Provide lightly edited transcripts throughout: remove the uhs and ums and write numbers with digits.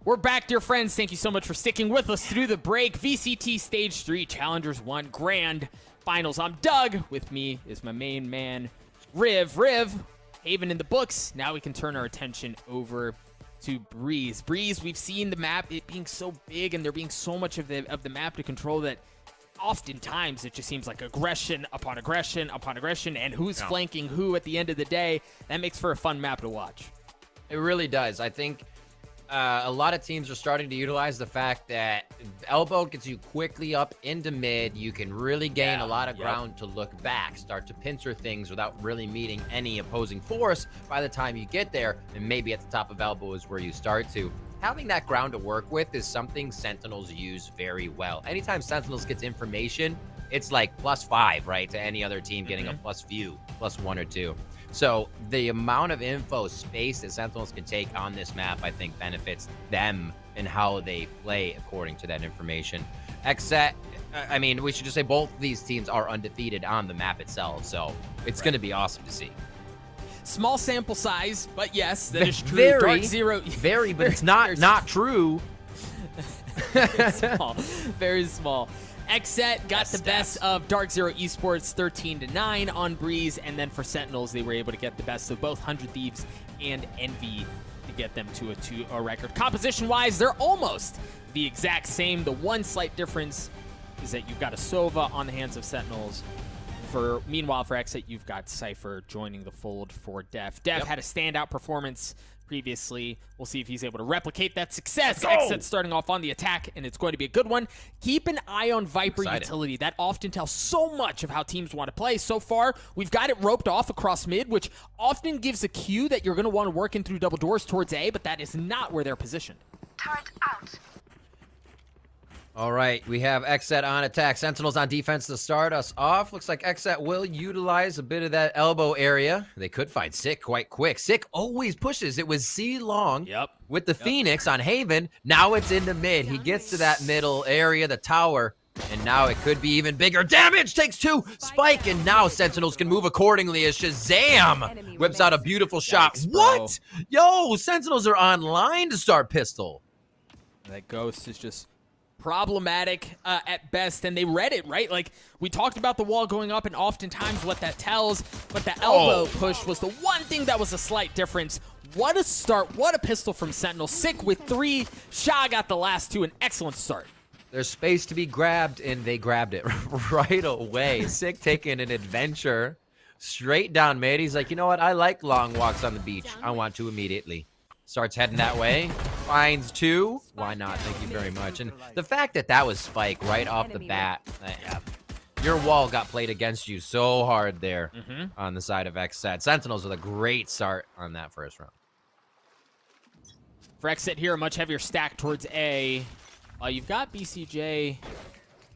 We're back, dear friends. Thank you so much for sticking with us through the break. VCT Stage 3 Challengers 1 Grand Finals. I'm Doug. With me is my main man, Riv. Riv, Haven in the books. Now we can turn our attention over to Breeze. Breeze, we've seen the map, it being so big and there being so much of the map to control that oftentimes it just seems like aggression upon aggression upon aggression, and who's flanking who at the end of the day. That makes for a fun map to watch. It really does. I think a lot of teams are starting to utilize the fact that elbow gets you quickly up into mid. You can really gain a lot of ground to look back, start to pincer things without really meeting any opposing force by the time you get there. And maybe at the top of elbow is where you start to. Having that ground to work with is something Sentinels use very well. Anytime Sentinels gets information, it's like +5, right, to any other team getting a plus few, +1 or 2. So the amount of info space that Sentinels can take on this map, I think, benefits them in how they play according to that information. XSET, I mean, we should just say both these teams are undefeated on the map itself, so it's going to be awesome to see. Small sample size, but yes, that is true. Very, Dark Zero, but it's not true. Very small, very small. XSET got the best of Dark Zero Esports 13-9 on Breeze, and then for Sentinels, they were able to get the best of both 100 Thieves and Envy to get them to a record. Composition-wise, they're almost the exact same. The one slight difference is that you've got a Sova on the hands of Sentinels. Meanwhile, for XSET, you've got Cypher joining the fold for Def. Def had a standout performance previously. We'll see if he's able to replicate that success. XSET starting off on the attack, and it's going to be a good one. Keep an eye on Viper utility. That often tells so much of how teams want to play. So far, we've got it roped off across mid, which often gives a cue that you're going to want to work in through double doors towards A, but that is not where they're positioned. Turret out. All right, we have XSET on attack, Sentinels on defense to start us off. Looks like XSET will utilize a bit of that elbow area. They could find Sick quite quick. Sick always pushes. It was C long with the Phoenix on Haven. Now it's into mid. He gets to that middle area, the tower, and now it could be even bigger. Damage takes 2. Spike, and now Sentinels can move accordingly as Shazam whips out a beautiful shot. Yikes, what? Yo, Sentinels are online to start pistol. That Ghost is just problematic at best, and they read it, right? Like, we talked about the wall going up and oftentimes what that tells, but the elbow push was the one thing that was a slight difference. What a start. What a pistol from Sentinel. Sick with 3. Sha got the last 2. An excellent start. There's space to be grabbed, and they grabbed it right away. Sick taking an adventure straight down mid. He's like, you know what? I like long walks on the beach. I want to immediately. Starts heading that way. Finds 2. Why not? Thank you very much. And the fact that that was Spike right off the bat, your wall got played against you so hard there on the side of XSET. Sentinels with a great start on that first round. For XSET here, a much heavier stack towards A. You've got BCJ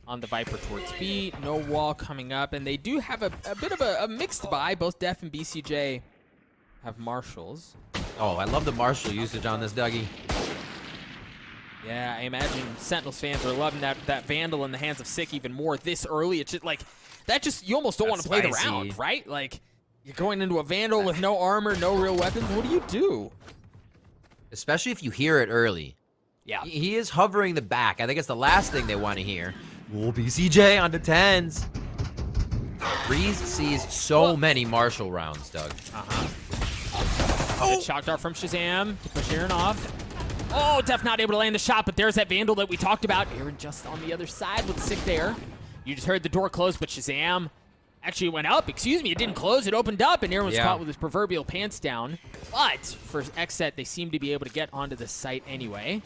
on the Viper towards B. No wall coming up, and they do have a bit of a mixed buy. Both Def and BCJ have Marshals. Oh, I love the Marshall usage on this, Dougie. Yeah, I imagine Sentinels fans are loving that Vandal in the hands of Sick even more this early. It's just like, you almost don't want to play the round, right? Like, you're going into a Vandal with no armor, no real weapons. What do you do? Especially if you hear it early. Yeah. He is hovering the back. I think it's the last thing they want to hear. Oh, BCJ on the 10s. Breeze sees so many Marshall rounds, Doug. Good shock dart from Shazam to push Aaron off. Oh, Def not able to land the shot, but there's that Vandal that we talked about. Aaron just on the other side with Sick there. You just heard the door close, but Shazam actually went up. Excuse me, it didn't close. It opened up, and Aaron was caught with his proverbial pants down. But for XSET, they seem to be able to get onto the site anyway.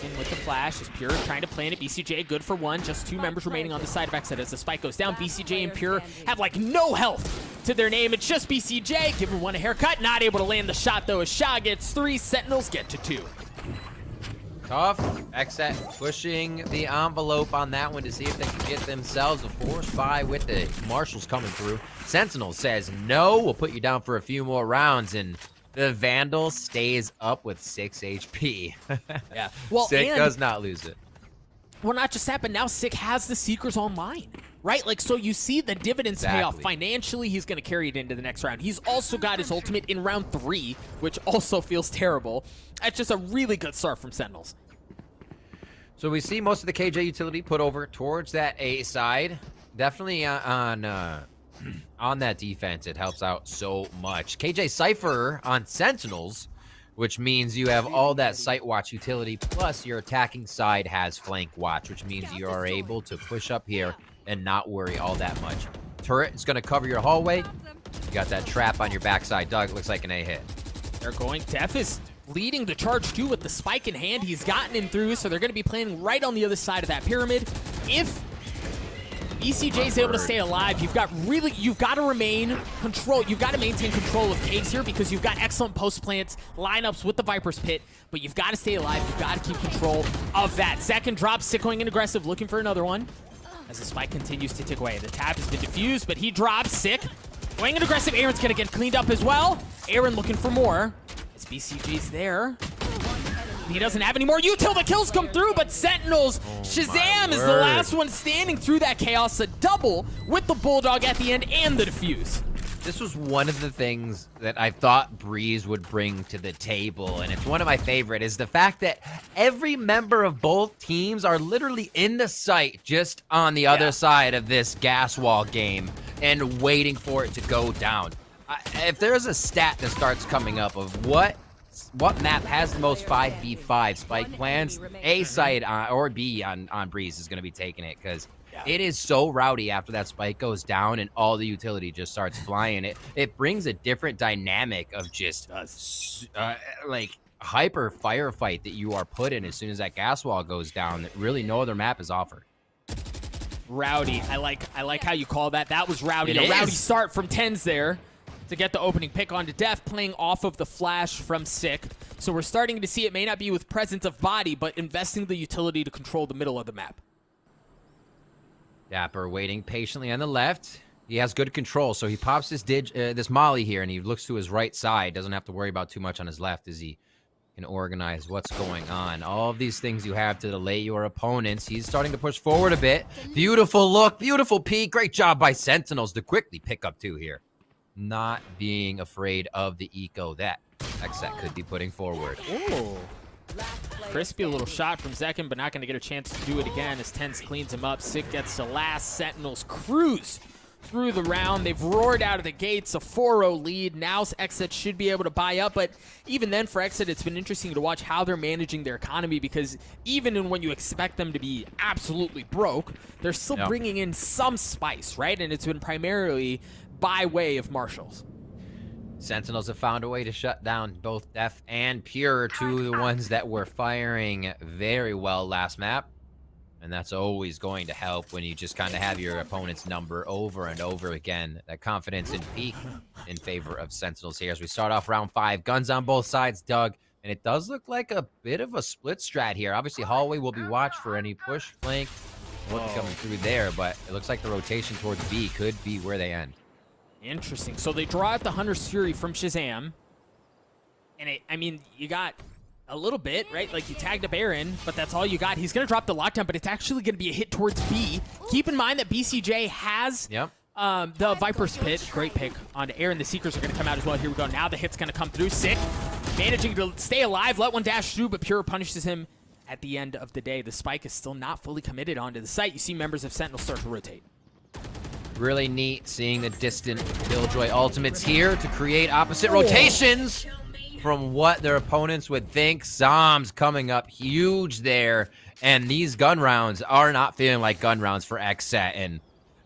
In with the flash is Pure trying to plan it. BCJ good for 1. Just 2 members remaining on the side of XSET as the spike goes down. BCJ and Pure have like no health to their name. It's just BCJ giving 1 a haircut. Not able to land the shot though as Sha gets 3. Sentinels get to 2. Tough. XSET pushing the envelope on that one to see if they can get themselves a force buy with the Marshals coming through. Sentinel says no. We'll put you down for a few more rounds, and the Vandal stays up with 6 HP. Yeah. Well, Sick does not lose it. Well, not just that, but now Sick has the Seekers online, right? Like, so you see the dividends pay off financially. He's going to carry it into the next round. He's also got his ultimate in round 3, which also feels terrible. That's just a really good start from Sentinels. So we see most of the KJ utility put over towards that A side. Definitely on that defense, it helps out so much. KJ Cypher on Sentinels, which means you have all that sight watch utility, plus your attacking side has flank watch, which means you are able to push up here and not worry all that much. Turret is going to cover your hallway. You got that trap on your backside. Doug, looks like an A hit. They're going. Def is leading the charge too with the spike in hand. He's gotten him through, so they're going to be playing right on the other side of that pyramid. If ECJ is able to stay alive, you've got to remain control. You've got to maintain control of caves here because you've got excellent post plants, lineups with the Viper's Pit, but you've got to stay alive. You've got to keep control of that. Second drop, Sick going in aggressive, looking for another one as the spike continues to tick away. The tap has been defused, but he drops. Sick going in aggressive. Aaron's going to get cleaned up as well. Aaron looking for more. As BCG's there. He doesn't have any more util. The kills come through, but Sentinels, Shazam is the last one standing through that chaos. A double with the Bulldog at the end and the defuse. This was one of the things that I thought Breeze would bring to the table, and it's one of my favorite, is the fact that every member of both teams are literally in the site just on the other side of this gas wall game and waiting for it to go down. If there's a stat that starts coming up of what map has the most 5v5 spike plans, A side or B on Breeze is going to be taking it, because it is so rowdy after that spike goes down and all the utility just starts flying. It brings a different dynamic of just like hyper firefight that you are put in as soon as that gas wall goes down that really no other map is offered. Rowdy. I like how you call that. That was rowdy. A rowdy start from Tens there to get the opening pick onto Def, playing off of the flash from Sick. So we're starting to see it may not be with presence of body, but investing the utility to control the middle of the map. Dapper waiting patiently on the left. He has good control, so he pops this molly here, and he looks to his right side. Doesn't have to worry about too much on his left as he can organize what's going on. All of these things you have to delay your opponents. He's starting to push forward a bit. Beautiful look, beautiful peek. Great job by Sentinels to quickly pick up 2 here. Not being afraid of the eco that XSET could be putting forward. Ooh. Crispy little shot from Zekin, but not going to get a chance to do it again as Tens cleans him up. Sick gets the last. Sentinels cruise through the round. They've roared out of the gates, a 4-0 lead. Now XSET should be able to buy up, but even then for XSET, it's been interesting to watch how they're managing their economy, because even when you expect them to be absolutely broke, they're still bringing in some spice, right? And it's been primarily by way of marshals. Sentinels have found a way to shut down both Def and Pure, 2 of the ones that were firing very well last map. And that's always going to help when you just kind of have your opponent's number over and over again. That confidence and peak in favor of Sentinels here as we start off round 5. Guns on both sides, Doug. And it does look like a bit of a split strat here. Obviously, hallway will be watched for any push, flank, what's coming through there. But it looks like the rotation towards B could be where they end. Interesting. So they draw out the Hunter's Fury from Shazam. And I mean, you got a little bit, right? Like, you tagged up Aaron, but that's all you got. He's going to drop the lockdown, but it's actually going to be a hit towards B. Keep in mind that BCJ has the Viper's Pit. Great pick onto Aaron. The Seekers are going to come out as well. Here we go. Now the hit's going to come through. Sick. Managing to stay alive. Let one dash through, but Pure punishes him at the end of the day. The spike is still not fully committed onto the site. You see members of Sentinel start to rotate. Really neat seeing the distant Killjoy ultimates here to create opposite rotations from what their opponents would think. Zom's coming up huge there, and these gun rounds are not feeling like gun rounds for XSET. And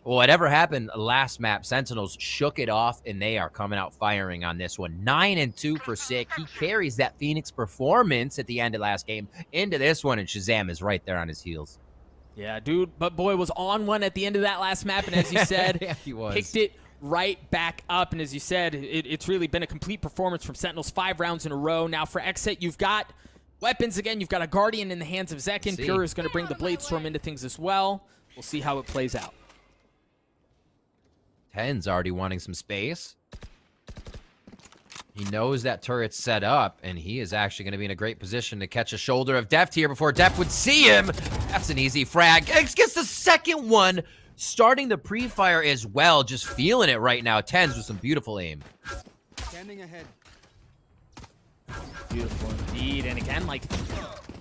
whatever happened last map, Sentinels shook it off, and they are coming out firing on this one. 9-2 for Sick. He carries that Phoenix performance at the end of last game into this one, and Shazam is right there on his heels. Yeah, dude, but boy was on one at the end of that last map, and as you said, yeah, he was. Picked it right back up. And as you said, it's really been a complete performance from Sentinels, 5 rounds in a row. Now for XSET, you've got weapons again. You've got a Guardian in the hands of Zekin. Pure is going to bring the Bladestorm into things as well. We'll see how it plays out. Ten's already wanting some space. He knows that turret's set up, and he is actually going to be in a great position to catch a shoulder of Deft here before Deft would see him. That's an easy frag. X gets the second one, starting the pre-fire as well. Just feeling it right now. Tens with some beautiful aim. Standing ahead. Beautiful indeed. And again, like,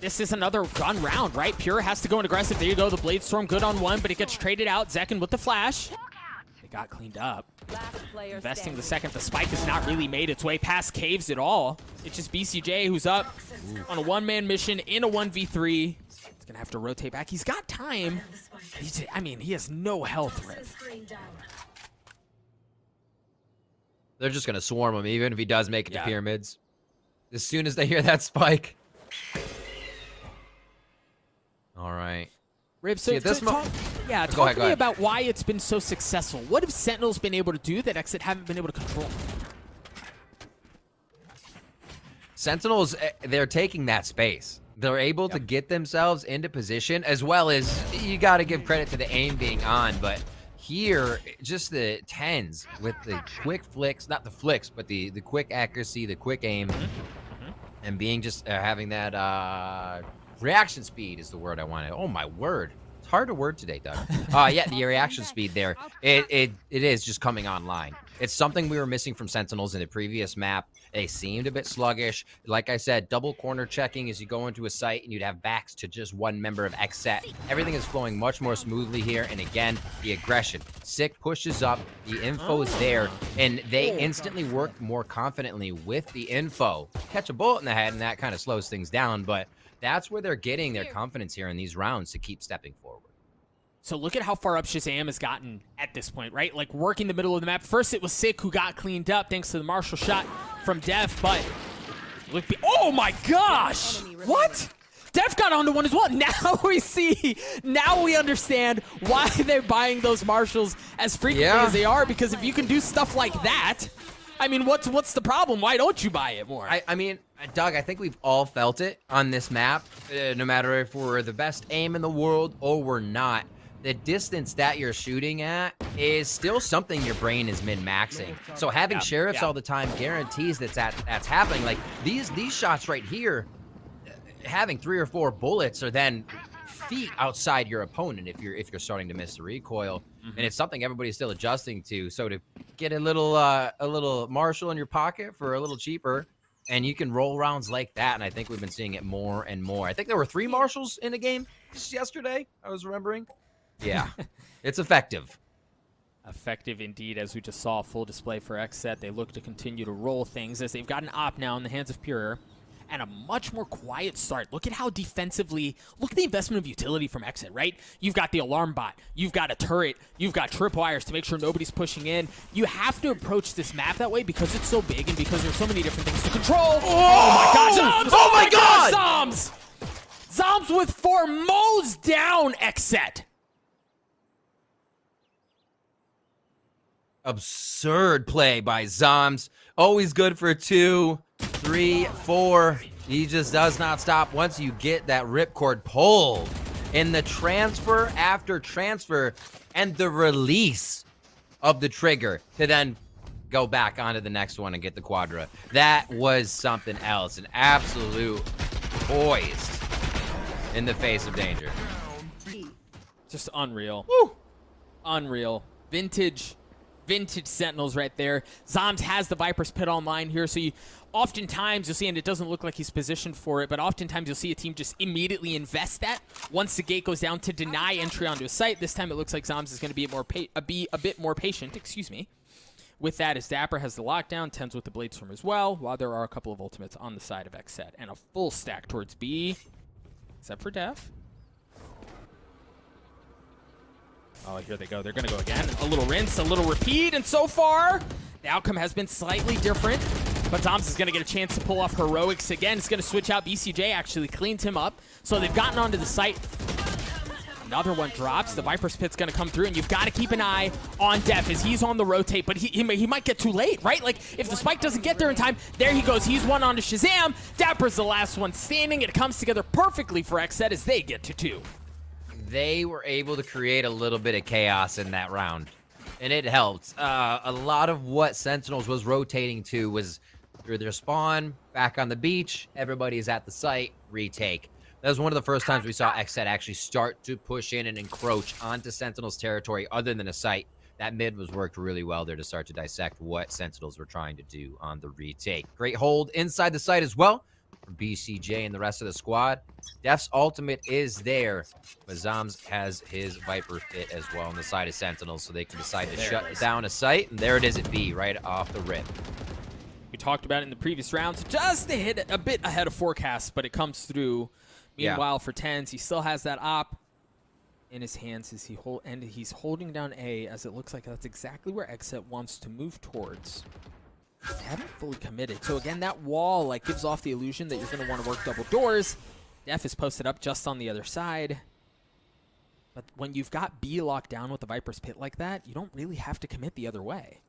this is another gun round, right? Pure has to go in aggressive. There you go. The Blade Storm good on one, but it gets traded out. Zekin with the flash. They got cleaned up. Investing the second. The spike has not really made its way past caves at all. It's just BCJ who's up on a one-man mission in a 1v3. He's going to have to rotate back. He's got time. I mean, he has no health, Riv. They're just going to swarm him, even if he does make it to pyramids. As soon as they hear that spike. All right. Riv, so talk to me about why it's been so successful. What have Sentinels been able to do that XSET haven't been able to control? Sentinels, they're taking that space. They're able to get themselves into position, as well as, you got to give credit to the aim being on, but here, just the tens with the quick flicks, not the flicks, but the quick accuracy, the quick aim, and being just having that reaction speed is the word I wanted. Oh my word. It's hard to word today, Doug. Yeah, the reaction speed there. It is just coming online. It's something we were missing from Sentinels in the previous map. They seemed a bit sluggish. Like I said, double corner checking as you go into a site and you'd have backs to just one member of XSET. Everything is flowing much more smoothly here. And again, the aggression. Sick pushes up. The info is there. And they instantly work more confidently with the info. Catch a bullet in the head and that kind of slows things down. But that's where they're getting their confidence here in these rounds to keep stepping forward. So look at how far up Shazam has gotten at this point, right? Like working the middle of the map. First it was Sick who got cleaned up thanks to the Marshall shot from Def, but look, oh my gosh! What? Def got onto one as well. Now we see, now we understand why they're buying those Marshalls as frequently as they are, because if you can do stuff like that, I mean, what's the problem? Why don't you buy it more? I mean, Doug, I think we've all felt it on this map, no matter if we're the best aim in the world or we're not. The distance that you're shooting at is still something your brain is min-maxing. So having sheriffs all the time guarantees that's happening. Like these shots right here, having 3 or 4 bullets are then feet outside your opponent if you're starting to miss the recoil. And it's something everybody's still adjusting to. So to get a little Marshall in your pocket for a little cheaper, and you can roll rounds like that, and I think we've been seeing it more and more. I think there were 3 Marshalls in a game just yesterday, I was remembering. Yeah, it's effective. Effective indeed, as we just saw. Full display for XSET. They look to continue to roll things as they've got an op now in the hands of Pure, and a much more quiet start. Look at how defensively, look at the investment of utility from XSET, right? You've got the alarm bot, you've got a turret, you've got tripwires to make sure nobody's pushing in. You have to approach this map that way because it's so big and because there's so many different things to control. Oh my gosh! Zombs! Oh my god! Zombs! Zombs with 4 mows down XSET. Absurd play by Zombs. Always good for 2, 3, 4. He just does not stop once you get that ripcord pulled. In the transfer after transfer and the release of the trigger to then go back onto the next one and get the quadra. That was something else. An absolute poised in the face of danger. Just unreal. Woo! Unreal. Vintage Sentinels right there. Zombs has the Viper's Pit online here, so oftentimes you'll see, and it doesn't look like he's positioned for it, but oftentimes you'll see a team just immediately invest that once the gate goes down to deny entry onto a site. This time it looks like Zombs is going to be a bit more patient, excuse me. With that, as Dapper has the lockdown, Tens with the Blade Storm as well, while there are a couple of ultimates on the side of XSET, and a full stack towards B, except for Def. Oh, here they go. They're going to go again. A little rinse, a little repeat, and so far, the outcome has been slightly different. But Zombs is going to get a chance to pull off heroics again. It's going to switch out. BCJ actually cleaned him up. So they've gotten onto the site. Another one drops. The Viper's Pit's going to come through, and you've got to keep an eye on Def as he's on the rotate, but he might get too late, right? Like, if the spike doesn't get there in time, there he goes. He's one onto Shazam. Dapper's the last one standing. It comes together perfectly for XSET as they get to 2. They were able to create a little bit of chaos in that round, and it helped. A lot of what Sentinels was rotating to was through their spawn, back on the beach, everybody's at the site, retake. That was one of the first times we saw XSET actually start to push in and encroach onto Sentinels territory other than a site. That mid was worked really well there to start to dissect what Sentinels were trying to do on the retake. Great hold inside the site as well from BCJ and the rest of the squad. Def's ultimate is there, but Zoms has his Viper Pit as well on the side of Sentinels, so they can decide to shut down a site, and there it is at B, right off the rip. We talked about it in the previous rounds. Just a hit a bit ahead of forecast, but it comes through. Meanwhile, for Tens, he still has that op in his hands as he's holding down A, as it looks like that's exactly where XSET wants to move towards. They haven't fully committed. So again, that wall like gives off the illusion that you're going to want to work double doors. Def is posted up just on the other side. But when you've got B locked down with the Viper's Pit like that, you don't really have to commit the other way.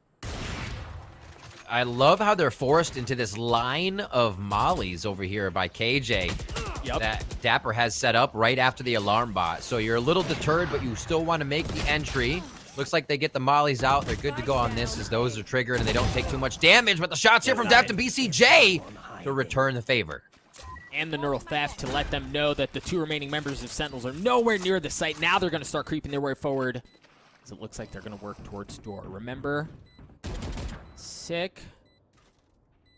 I love how they're forced into this line of mollies over here by KJ. That Dapper has set up right after the alarm bot. So you're a little deterred, but you still want to make the entry. Looks like they get the mollies out. They're good to go on this as those are triggered and they don't take too much damage. But the shots here from Def to BCJ to return the favor. And the neural theft to let them know that the two remaining members of Sentinels are nowhere near the site. Now they're going to start creeping their way forward, as it looks like they're going to work towards door. Remember, Sick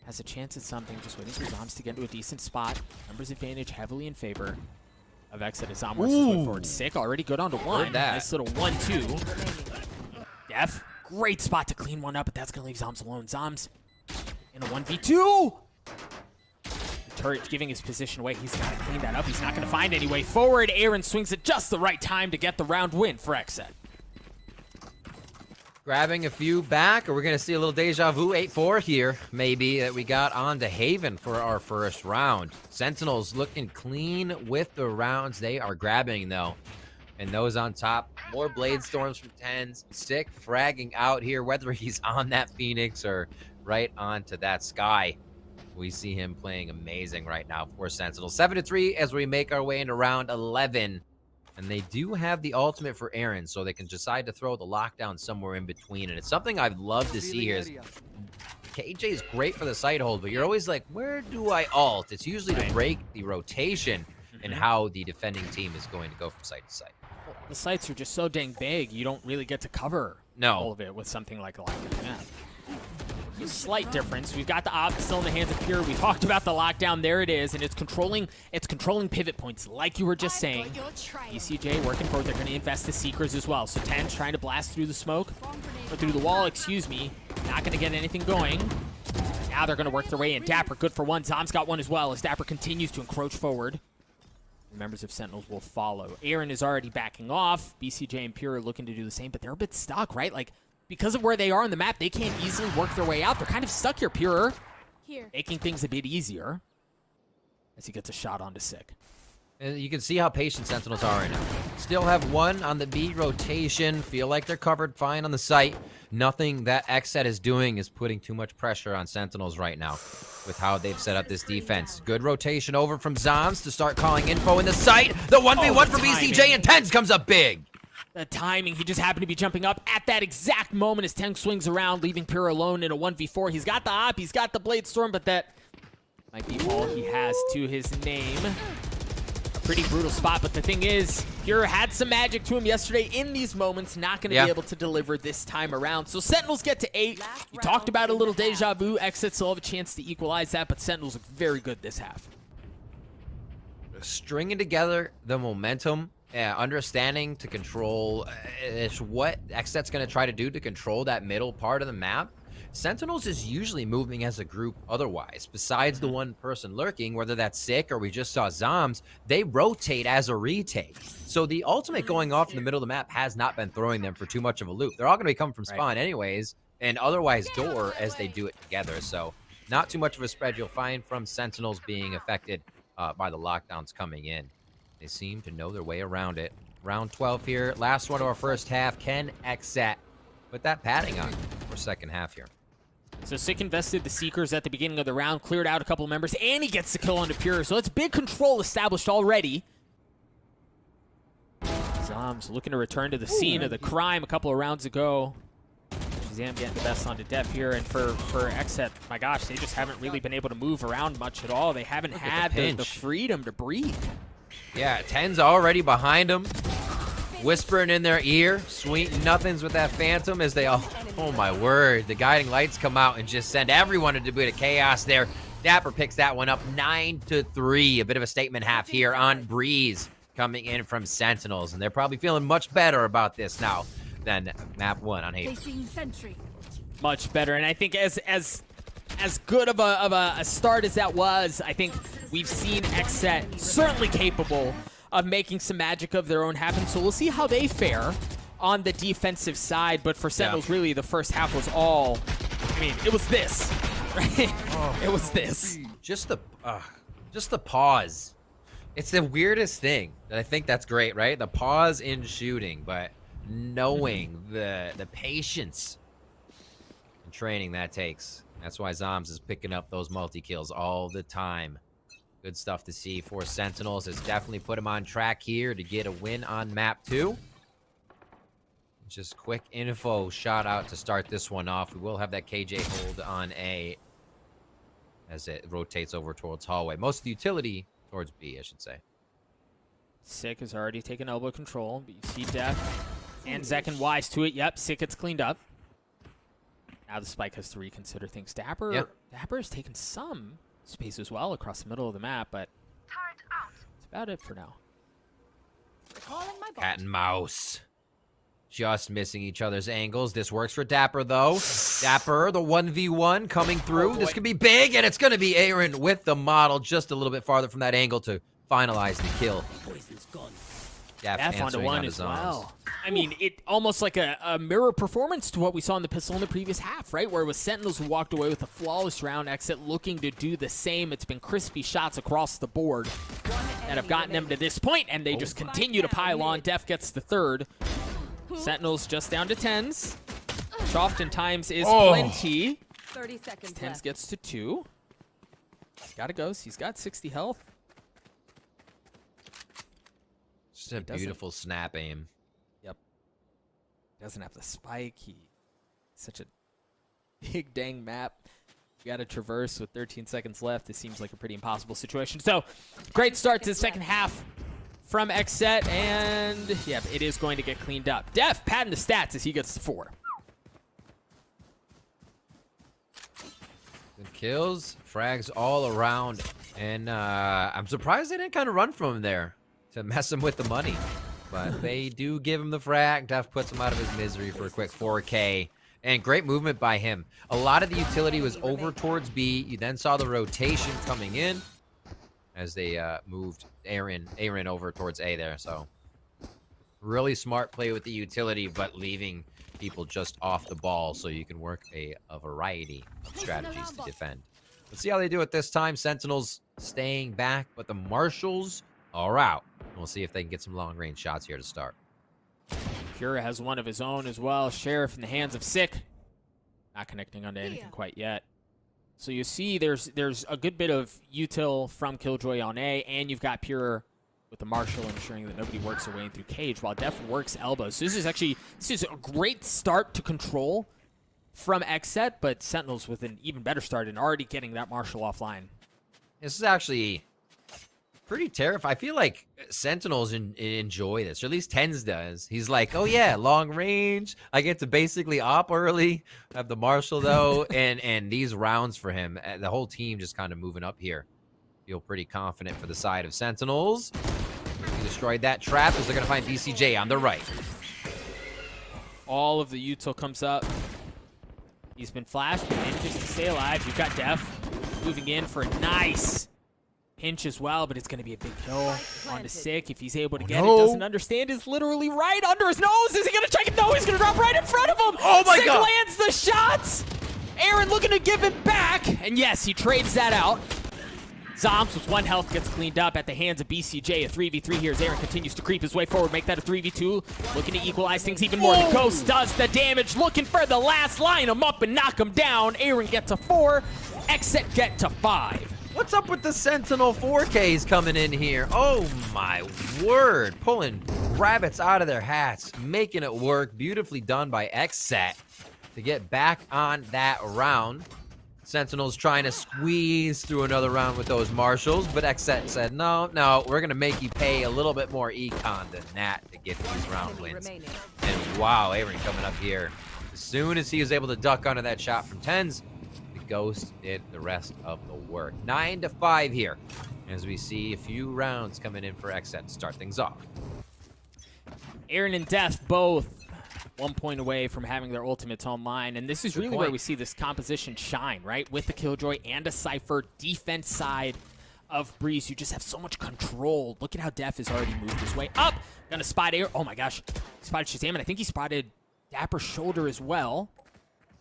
has a chance at something, just waiting for Zoms to get into a decent spot. Numbers advantage heavily in favor of XSET as Zom works his way forward. Sick already go down to one. Nice little 1-2. Def, great spot to clean one up, but that's going to leave Zoms alone. Zoms in a 1v2. The turret giving his position away. He's got to clean that up. He's not going to find any way forward. Aaron swings at just the right time to get the round win for XSET. Grabbing a few back, or we're going to see a little deja vu 8-4 here, maybe, that we got on to Haven for our first round. Sentinels looking clean with the rounds they are grabbing, though. And those on top, more Blade Storms from Tens. Sick fragging out here, whether he's on that Phoenix or right onto that Sky. We see him playing amazing right now for Sentinels. 7-3 as we make our way into round 11. And they do have the ultimate for Aaron, so they can decide to throw the lockdown somewhere in between. And it's something I'd love to see here. Is KJ is great for the side hold, but you're always like, where do I ult? It's usually to break the rotation and how the defending team is going to go from site to site. Well, the sites are just so dang big, you don't really get to cover all of it with something like a lockdown. Yeah. Slight difference. We've got the op still in the hands of Pure. We talked about the lockdown. There it is, and it's controlling pivot points, like you were just saying. ECJ working forward. They're going to invest the Seekers as well. So Ten's trying to blast through the smoke, or through the wall, excuse me. Not going to get anything going. Now they're going to work their way in. Dapper, good for one. Zom's got one as well, as Dapper continues to encroach forward. The members of Sentinels will follow. Aaron is already backing off. BCJ and Pure are looking to do the same, but they're a bit stuck, right? Like, because of where they are on the map, they can't easily work their way out. They're kind of stuck here, Pure. Making things a bit easier as he gets a shot onto Sick. And you can see how patient Sentinels are right now. Still have one on the B rotation. Feel like they're covered fine on the site. Nothing that XSET is doing is putting too much pressure on Sentinels right now with how they've set up this defense. Good rotation over from Zoms to start calling info in the site. The 1v1 for BCJ, and Tens comes up big. The timing, he just happened to be jumping up at that exact moment as Ten swings around, leaving Pure alone in a 1v4. He's got the op, he's got the Blade Storm, but that might be all he has to his name. A pretty brutal spot, but the thing is, Pure had some magic to him yesterday in these moments, not going to be able to deliver this time around. So Sentinels get to 8. You talked about a little deja vu. XSET still have a chance to equalize that, but Sentinels look very good this half. Stringing together the momentum. Yeah, understanding to control is what XSET's going to try to do to control that middle part of the map. Sentinels is usually moving as a group otherwise. Besides the one person lurking, whether that's Sick or we just saw Zoms, they rotate as a retake. So the ultimate going off in the middle of the map has not been throwing them for too much of a loop. They're all going to be coming from spawn anyways, and otherwise door as they do it together. So not too much of a spread you'll find from Sentinels being affected by the lockdowns coming in. They seem to know their way around it. Round 12 here. Last one of our first half. Can XSET put that padding on for second half here? So Sick invested the Seekers at the beginning of the round, cleared out a couple of members, and he gets the kill onto Pure. So it's big control established already. Zoms looking to return to the scene of the crime a couple of rounds ago. Shazam getting the best onto Def here, and for XSET, my gosh, they just haven't really been able to move around much at all. They haven't had the freedom to breathe. Yeah, 10's already behind him, whispering in their ear, sweet nothings with that Phantom as they all, oh my word, the guiding lights come out and just send everyone into a bit of chaos there. Dapper picks that one up 9-3, a bit of a statement half here on Breeze coming in from Sentinels, and they're probably feeling much better about this now than map 1 on Haven. Much better, and I think as good of a start as that was, I think we've seen XSET certainly capable of making some magic of their own happen, so we'll see how they fare on the defensive side. But for Sentinels, really, the first half was all, I mean, it was this, right? It was this. Just the pause. It's the weirdest thing. I think that's great, right? The pause in shooting, but knowing the patience and training that takes. That's why Zoms is picking up those multi-kills all the time. Good stuff to see for Sentinels. It's definitely put him on track here to get a win on map 2. Just quick info shout out to start this one off. We will have that KJ hold on A as it rotates over towards hallway. Most of the utility towards B, I should say. Sick has already taken elbow control, but you see Def and Zek and Wise to it. Yep, Sick gets cleaned up. Now the Spike has to reconsider things. Dapper has taken some space as well across the middle of the map, but that's about it for now. Cat and mouse. Just missing each other's angles. This works for Dapper, though. Dapper, the 1v1 coming through. This could be big, and it's going to be Aaron with the model just a little bit farther from that angle to finalize the kill. Def onto one as well. I mean, it almost like a mirror performance to what we saw in the pistol in the previous half, right? Where it was Sentinels who walked away with a flawless round. XSET looking to do the same. It's been crispy shots across the board that have gotten them to this point, and they just continue to pile on. Def gets the third. Sentinels just down to 10s. Which oftentimes is plenty. 30 seconds 10s left. gets to 2. He's got to go. He's got 60 health. Just a beautiful snap aim. Yep. Doesn't have the spike. He's such a big dang map. You got to traverse with 13 seconds left. This seems like a pretty impossible situation. So, great start to the second half from XSET, and yeah, it is going to get cleaned up. Def padding the stats as he gets to 4. Good kills, frags all around, and I'm surprised they didn't kind of run from him there to mess him with the money. But they do give him the frag. Def puts him out of his misery for a quick 4K. And great movement by him. A lot of the utility was over towards B. You then saw the rotation coming in as they moved Aaron over towards A there. So really smart play with the utility, but leaving people just off the ball so you can work a variety of strategies to defend. Let's see how they do it this time. Sentinels staying back, but the Marshals are out. We'll see if they can get some long-range shots here to start. Pura has one of his own as well. Sheriff in the hands of Sick. Not connecting onto anything quite yet. So you see there's a good bit of util from Killjoy on A, and you've got Pure with the Marshal ensuring that nobody works their way in through Cage, while Def works elbows. So this is a great start to control from XSET, but Sentinels with an even better start and already getting that Marshal offline. This is actually pretty terrifying. I feel like Sentinels enjoy this, or at least Tens does. He's like, oh yeah, long range. I get to basically op early. Have the Marshal though, and these rounds for him, the whole team just kind of moving up here. Feel pretty confident for the side of Sentinels. He destroyed that trap as they're gonna find BCJ on the right. All of the util comes up. He's been flashed, but manages to stay alive. You've got Def moving in for a nice pinch as well, but it's going to be a big kill on the Sick if he's able to get it. Doesn't understand. Is literally right under his nose. Is he going to check it? No, he's going to drop right in front of him. Oh my Sick God. lands the shots. Aaron looking to give it back. And yes, he trades that out. Zoms with 1 health gets cleaned up at the hands of BCJ. A 3v3 here as Aaron continues to creep his way forward. Make that a 3v2. Looking to equalize things even more. The Ghost does the damage. Looking for the last. Line him up and knock him down. Aaron gets a 4. XSET get to 5. What's up with the Sentinel 4Ks coming in here? Oh my word. Pulling rabbits out of their hats. Making it work. Beautifully done by XSET. to get back on that round. Sentinels trying to squeeze through another round with those marshals, but XSET said, no, we're going to make you pay a little bit more econ than that to get these round wins. And wow, Aaron coming up here. As soon as he was able to duck under that shot from Tens, the Ghost did the rest of the work. 9-5 here, as we see a few rounds coming in for XSET to start things off. Aaron and Death both 1 point away from having their ultimates online, and this is really where we see this composition shine, right? With the Killjoy and a Cypher defense side of Breeze, you just have so much control. Look at how Def has already moved his way up. Gonna spot Air. Oh my gosh. He spotted Shazam, and I think he spotted Dapper's shoulder as well.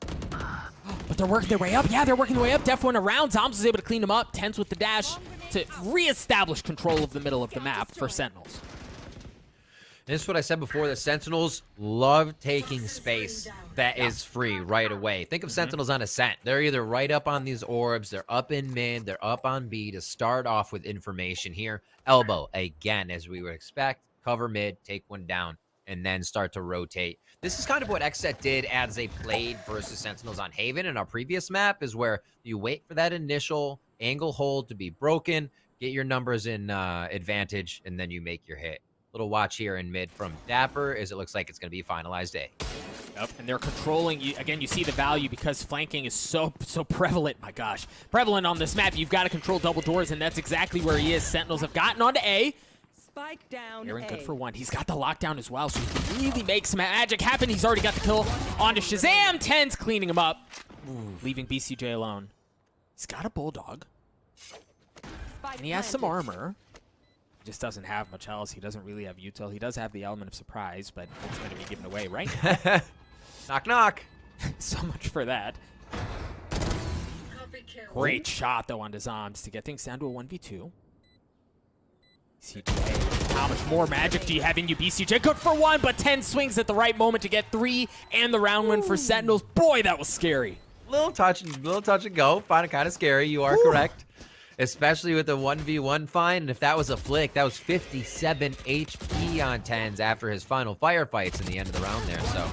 But they're working their way up. Yeah, they're working their way up. Def went around. Zoms was able to clean him up. Tense with the dash to reestablish control of the middle of the map for Sentinels. This is what I said before, the Sentinels love taking space that is free right away. Think of Sentinels on Ascent. They're either right up on these orbs, they're up in mid, they're up on B to start off with information here. Elbow, again, as we would expect, cover mid, take one down, and then start to rotate. This is kind of what XSET did as they played versus Sentinels on Haven in our previous map, is where you wait for that initial angle hold to be broken, get your numbers in advantage, and then you make your hit. Little watch here in mid from Dapper, as it looks like it's going to be finalized A. Yep, and they're controlling. Again, you see the value because flanking is so prevalent. My gosh, prevalent on this map. You've got to control double doors, and that's exactly where he is. Sentinels have gotten onto A. Spike down. Aaron good for one. He's got the lockdown as well, so he can really make some magic happen. He's already got the kill onto Shazam. Ten's cleaning him up, leaving BCJ alone. He's got a Bulldog, and he has some armor. Just doesn't have much else. He doesn't really have util. He does have the element of surprise, but it's going to be given away, right? Knock, knock. So much for that. Great shot, though, on Zoms to get things down to a 1v2. BCJ, how much more magic do you have in you, BCJ? Good for one, but 10 swings at the right moment to get 3 and the round win for Sentinels. Boy, that was scary. Little touch and go. Find it kind of scary. You are correct. Especially with the 1v1 find, and if that was a flick, that was 57 HP on Tens after his final firefights in the end of the round there. So,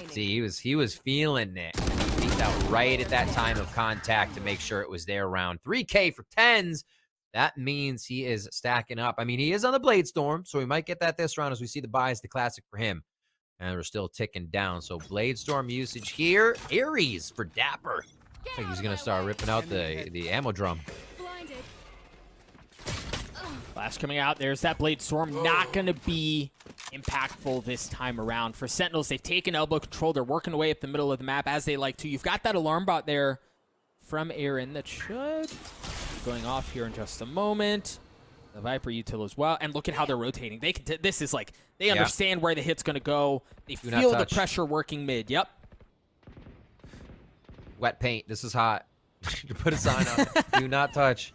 see, he was feeling it. He beat out right at that time of contact to make sure it was their round. 3K for Tens. That means he is stacking up. I mean, he is on the Blade Storm, so we might get that this round as we see the buys, the classic for him. And we're still ticking down. So Blade Storm usage here. Ares for Dapper. I think he's gonna start ripping out the ammo drum. Flash coming out. There's that Blade Storm. Not going to be impactful this time around. For Sentinels, they've taken elbow control. They're working away up the middle of the map as they like to. You've got that alarm bot there from Aaron that should be going off here in just a moment. The Viper util as well. And look at how they're rotating. They can this is like, they understand where the hit's going to go. They feel the pressure working mid. Yep. Wet paint. This is hot. Put a sign up. Do not touch.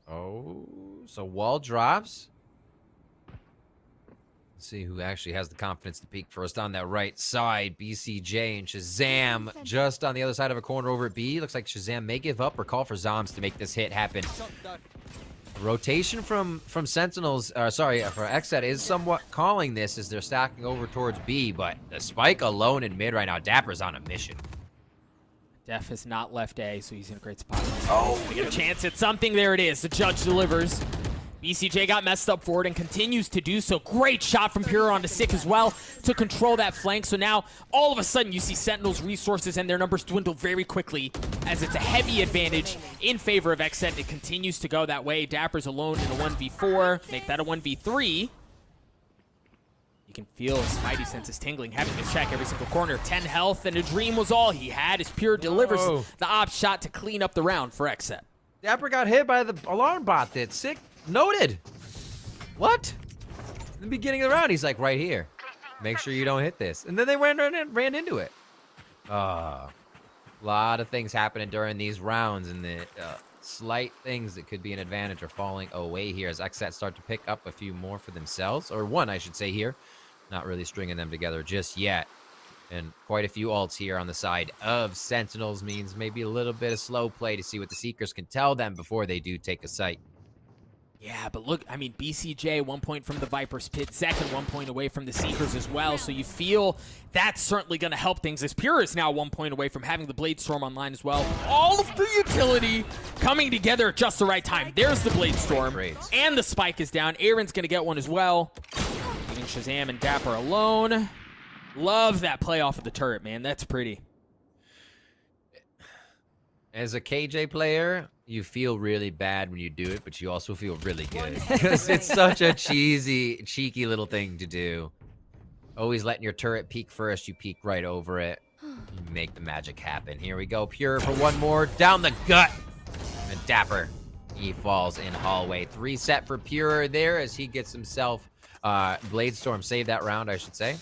Oh, so wall drops. Let's see who actually has the confidence to peek first on that right side. BCJ and Shazam just on the other side of a corner over at B. Looks like Shazam may give up or call for Zoms to make this hit happen. Rotation from Sentinels, for XSET is somewhat calling this as they're stacking over towards B, but the Spike alone in mid right now. Dapper's on a mission. Def has not left A, so he's in a great spot. Oh, we get a chance at something. There it is. The judge delivers. BCJ got messed up for it and continues to do so. Great shot from Pure onto Sick as well to control that flank. So now, all of a sudden, you see Sentinels' resources and their numbers dwindle very quickly as it's a heavy advantage in favor of XSET. It continues to go that way. Dapper's alone in a 1v4. Make that a 1v3. You can feel his Spidey senses tingling, having to check every single corner. 10 health, and a dream was all he had as Pure delivers the op shot to clean up the round for XSET. Dapper got hit by the alarm bot that Sick noted. What? In the beginning of the round, he's like, right here. Make sure you don't hit this. And then they ran into it. A lot of things happening during these rounds, and the slight things that could be an advantage are falling away here as XSET start to pick up a few more for themselves. Or one, I should say here. Not really stringing them together just yet. And quite a few ults here on the side of Sentinels means maybe a little bit of slow play to see what the Seekers can tell them before they do take a site. Yeah, but look, I mean, BCJ 1 point from the Viper's Pit, second 1 point away from the Seekers as well, so you feel that's certainly going to help things, as Pure is now 1 point away from having the Blade Storm online as well. All of the utility coming together at just the right time. There's the Blade Storm, and the Spike is down. Aaron's going to get one as well. Leaving Shazam and Dapper alone. Love that play off of the turret, man. That's pretty. As a KJ player, you feel really bad when you do it, but you also feel really good because it's such a cheeky little thing to do. Always letting your turret peek first, you peek right over it. You make the magic happen. Here we go, Pure for one more, down the gut. And Dapper, he falls in hallway. 3 set for Pure there as he gets himself Blade Storm. Save that round, I should say.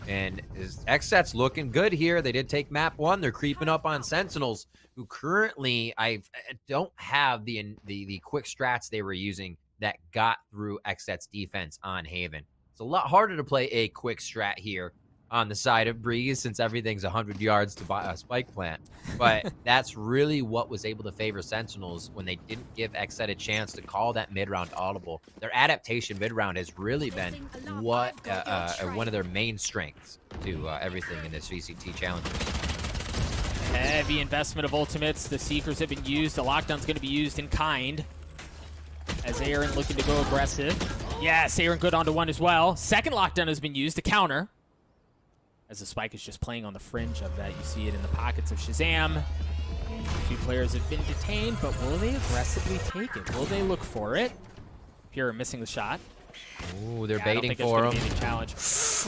And his XSET's looking good here. They did take map 1. They're creeping up on Sentinels, who currently I don't have the quick strats they were using that got through XSET's defense on Haven. It's a lot harder to play a quick strat here on the side of Breeze since everything's 100 yards to buy a spike plant. But that's really what was able to favor Sentinels when they didn't give XSET a chance to call that mid-round audible. Their adaptation mid-round has really been what one of their main strengths to everything in this VCT challenge. Heavy investment of ultimates. The Seekers have been used. The lockdown's going to be used in kind. As Aaron looking to go aggressive. Yes, Aaron good onto one as well. Second lockdown has been used to counter. As the Spike is just playing on the fringe of that. You see it in the pockets of Shazam. A few players have been detained, but will they aggressively take it? Will they look for it? Pure missing the shot. Ooh, they're baiting for him. Challenge.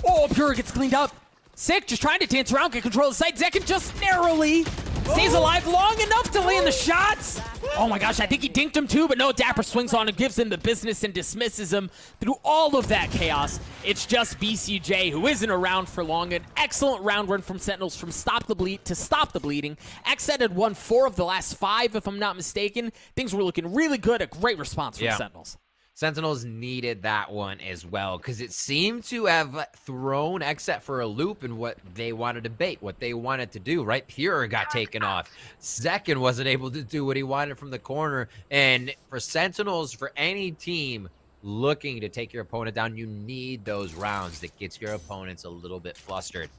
Oh, Pure gets cleaned up. Sick, just trying to dance around, get control of the site. Zekin just narrowly stays alive long enough to land the shots. Oh my gosh, I think he dinked him too, but no, Dapper swings on him, gives him the business and dismisses him through all of that chaos. It's just BCJ who isn't around for long. An excellent round run from Sentinels from stop the bleed to stop the bleeding. XSET had won 4 of the last 5, if I'm not mistaken. Things were looking really good. A great response from Sentinels. Sentinels needed that one as well because it seemed to have thrown XSET for a loop in what they wanted to bait, what they wanted to do, right? Pure got taken off. Zekin wasn't able to do what he wanted from the corner. And for Sentinels, for any team looking to take your opponent down, you need those rounds that gets your opponents a little bit flustered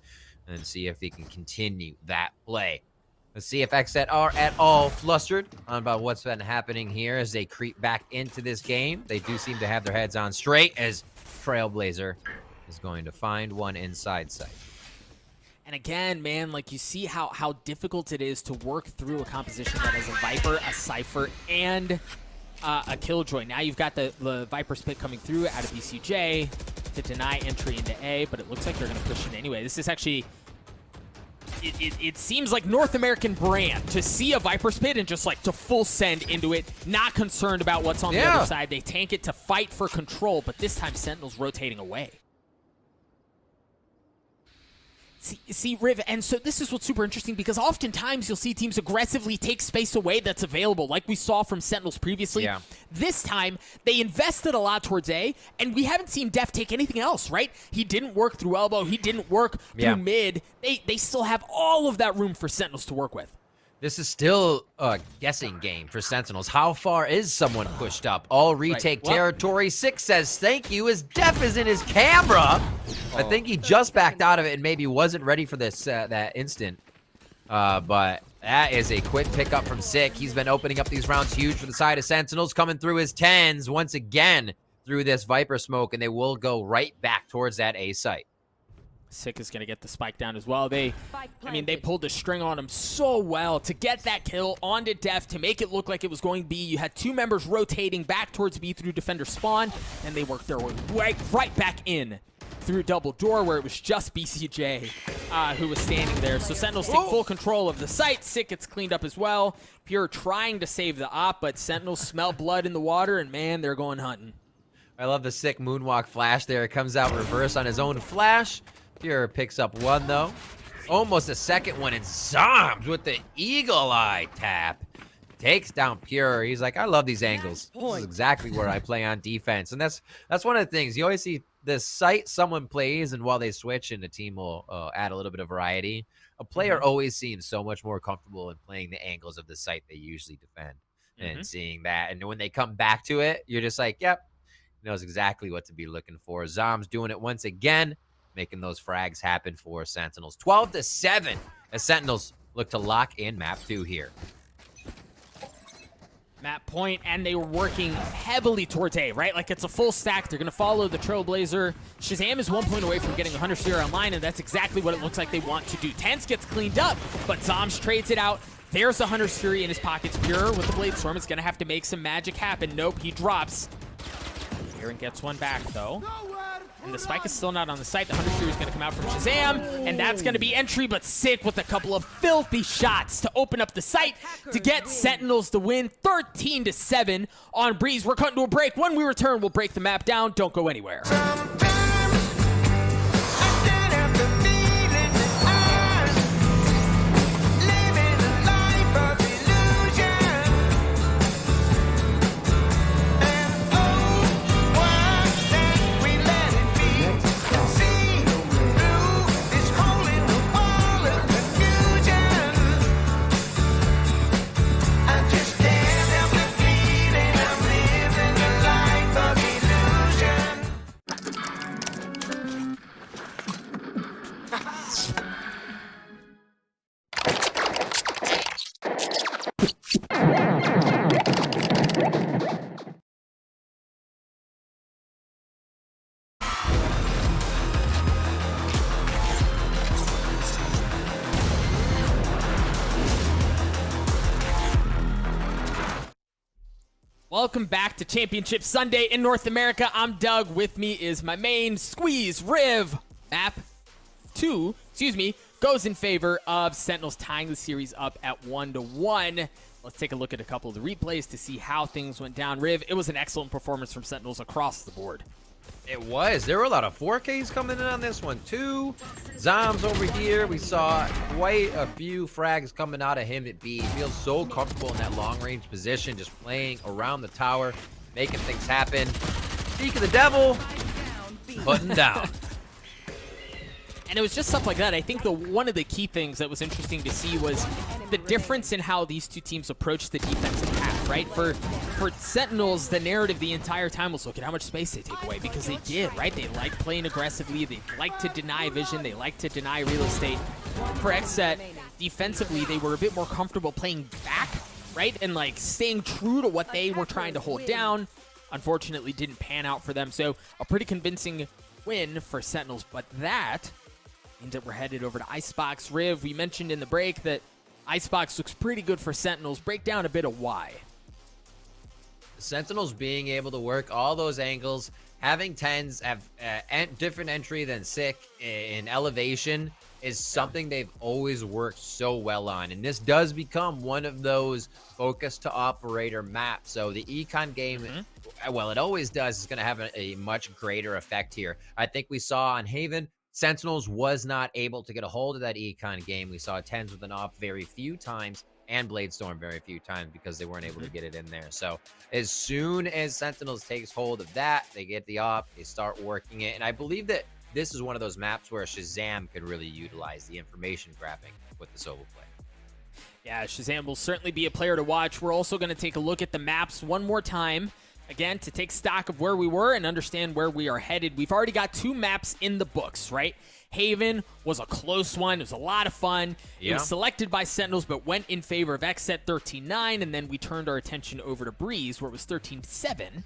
and see if they can continue that play. Let's see if XSET are at all flustered about what's been happening here as they creep back into this game. They do seem to have their heads on straight as Trailblazer is going to find one inside sight. And again, man, like you see how difficult it is to work through a composition that has a Viper, a Cypher, and a Killjoy. Now you've got the Viper's Pit coming through out of BCJ to deny entry into A, but it looks like they're going to push it anyway. This is actually... It seems like North American brand to see a Viper's Pit and just like to full send into it, not concerned about what's on the other side. They tank it to fight for control, but this time Sentinel's rotating away. See, Riv, and so this is what's super interesting because oftentimes you'll see teams aggressively take space away that's available, like we saw from Sentinels previously. This time, they invested a lot towards A, and we haven't seen Def take anything else, right? He didn't work through elbow. He didn't work through mid. They still have all of that room for Sentinels to work with. This is still a guessing game for Sentinels. How far is someone pushed up? All retake territory. Six says thank you as Def is in his camera. I think he just backed out of it and maybe wasn't ready for this that instant. But that is a quick pickup from Sick. He's been opening up these rounds huge for the side of Sentinels, coming through his 10s once again through this Viper smoke, and they will go right back towards that A site. Sick is going to get the spike down as well. They pulled the string on him so well to get that kill onto Def to make it look like it was going B. You had 2 members rotating back towards B through defender spawn, and they worked their way right back in through double door where it was just BCJ who was standing there. So Sentinels take full control of the site. Sick gets cleaned up as well. Pure trying to save the op, but Sentinels smell blood in the water, and man, they're going hunting. I love the Sick moonwalk flash there. It comes out reverse on his own flash. Pure picks up one, though. Almost a second one, and Zombs with the eagle eye tap. Takes down Pure. He's like, I love these angles. This is exactly where I play on defense. And that's one of the things. You always see the site someone plays, and while they switch and the team will add a little bit of variety, a player always seems so much more comfortable in playing the angles of the site they usually defend. and seeing that. And when they come back to it, you're just like, yep, knows exactly what to be looking for. Zom's doing it once again, making those frags happen for Sentinels. 12-7 as Sentinels look to lock in map 2 here. Map point, and they were working heavily towards A, right? Like, it's a full stack. They're going to follow the Trailblazer. Shazam is 1 point away from getting the Hunter Sphere online, and that's exactly what it looks like they want to do. Tense gets cleaned up, but Zoms trades it out. There's the Hunter Sphere in his pockets. Pure with the Blade Storm is going to have to make some magic happen. Nope, he drops. Aaron gets one back, though. And the spike is still not on the site. The Hunter Sphere is going to come out from Shazam, and that's going to be entry, but Sick with a couple of filthy shots to open up the site to get Sentinels the win, 13-7 on Breeze. We're cutting to a break. When we return, we'll break the map down. Don't go anywhere. Welcome back to Championship Sunday in North America. I'm Doug. With me is my main Squeeze Riv. Map 2, goes in favor of Sentinels, tying the series up at 1-1. Let's take a look at a couple of the replays to see how things went down. Riv, it was an excellent performance from Sentinels across the board. It was. There were a lot of 4Ks coming in on this one, too. Zoms over here. We saw quite a few frags coming out of him at B. He feels so comfortable in that long-range position, just playing around the tower, making things happen. Speak of the devil, putting down. And it was just stuff like that. I think one of the key things that was interesting to see was the difference in how these two teams approached the defensive half, right? For Sentinels, the narrative the entire time was, look at how much space they take away, because they did, right? They like playing aggressively. They like to deny vision. They like to deny real estate. For XSET, defensively, they were a bit more comfortable playing back, right? And like staying true to what they were trying to hold down. Unfortunately, didn't pan out for them. So a pretty convincing win for Sentinels, but that means that we're headed over to Icebox. Riv, we mentioned in the break that Icebox looks pretty good for Sentinels. Break down a bit of why. Sentinels being able to work all those angles, having 10s have different entry than Sick in elevation is something they've always worked so well on. And this does become one of those focus to operator maps. So the econ game, well, it always does, is going to have a much greater effect here. I think we saw on Haven, Sentinels was not able to get a hold of that econ game. We saw 10s with an op very few times and Blade Storm very few times because they weren't able to get it in there. So as soon as Sentinels takes hold of that, they get the op, they start working it. And I believe that this is one of those maps where Shazam could really utilize the information grabbing with the solo play. Yeah, Shazam will certainly be a player to watch. We're also going to take a look at the maps one more time, again, to take stock of where we were and understand where we are headed. We've already got 2 maps in the books, right? Haven was a close one. It was a lot of fun. It was selected by Sentinels, but went in favor of XSET 13-9, and then we turned our attention over to Breeze, where it was 13-7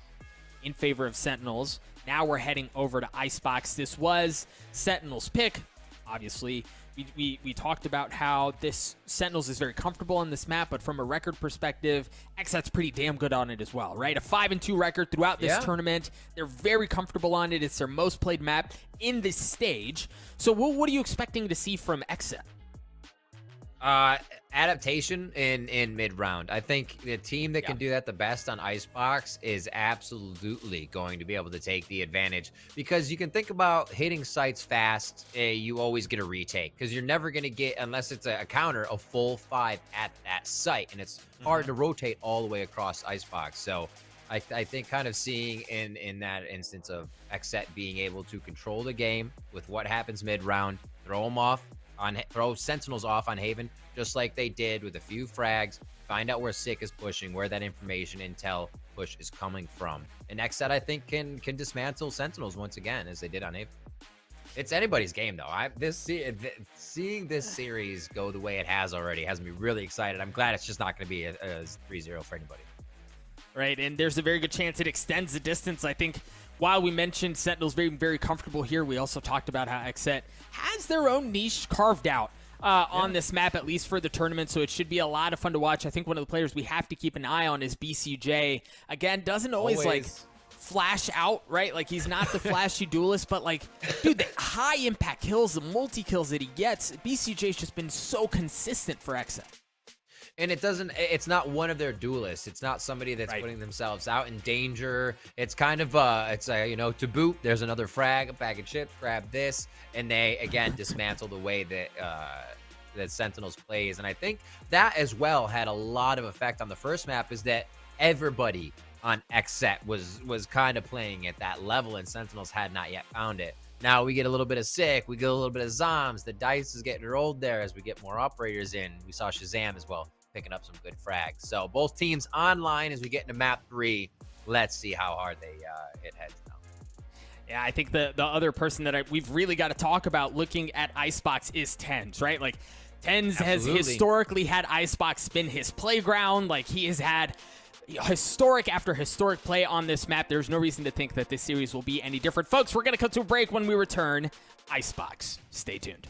in favor of Sentinels. Now we're heading over to Icebox. This was Sentinels' pick. Obviously, we talked about how this Sentinels is very comfortable on this map, but from a record perspective, XSET's pretty damn good on it as well, right? A 5-2 record throughout this tournament. They're very comfortable on it. It's their most played map in this stage. So what are you expecting to see from XSET? Adaptation in mid-round. I think the team that can do that the best on Icebox is absolutely going to be able to take the advantage, because you can think about hitting sites fast. You always get a retake because you're never going to get, unless it's a counter, a full 5 at that site, and it's hard to rotate all the way across Icebox. So I think kind of seeing in that instance of XSET being able to control the game with what happens mid-round, throw Sentinels off on Haven, just like they did with a few frags, find out where Sick is pushing, where that information intel push is coming from. And XSET, I think, can dismantle Sentinels once again, as they did on April. It's anybody's game, though. Seeing this series go the way it has already has me really excited. I'm glad it's just not going to be a 3-0 for anybody. Right, and there's a very good chance it extends the distance. I think while we mentioned Sentinels being very comfortable here, we also talked about how XSET has their own niche carved out on this map, at least for the tournament, so it should be a lot of fun to watch. I think one of the players we have to keep an eye on is BCJ. Again, doesn't always. Like flash out, right? Like, he's not the flashy duelist, but like, dude, the high impact kills, the multi kills that he gets, BCJ's just been so consistent for XSET. And it's not one of their duelists. It's not somebody that's putting themselves out in danger. It's kind of, you know, to boot, there's another frag, a bag of chips, grab this, and they, again, dismantle the way that, that Sentinels plays. And I think that as well had a lot of effect on the first map, is that everybody on XSET was kind of playing at that level, and Sentinels had not yet found it. Now we get a little bit of Sick, we get a little bit of Zoms. The dice is getting rolled there as we get more operators in. We saw Shazam as well, picking up some good frags. So both teams online as we get into map 3. Let's see how hard they hit heads now. Yeah, I think the other person that we've really got to talk about looking at Icebox is Tens, right? Like, Tens has historically had Icebox been his playground. Like, he has had historic after historic play on this map. There's no reason to think that this series will be any different. Folks, we're going to cut to a break. When we return, Icebox. Stay tuned.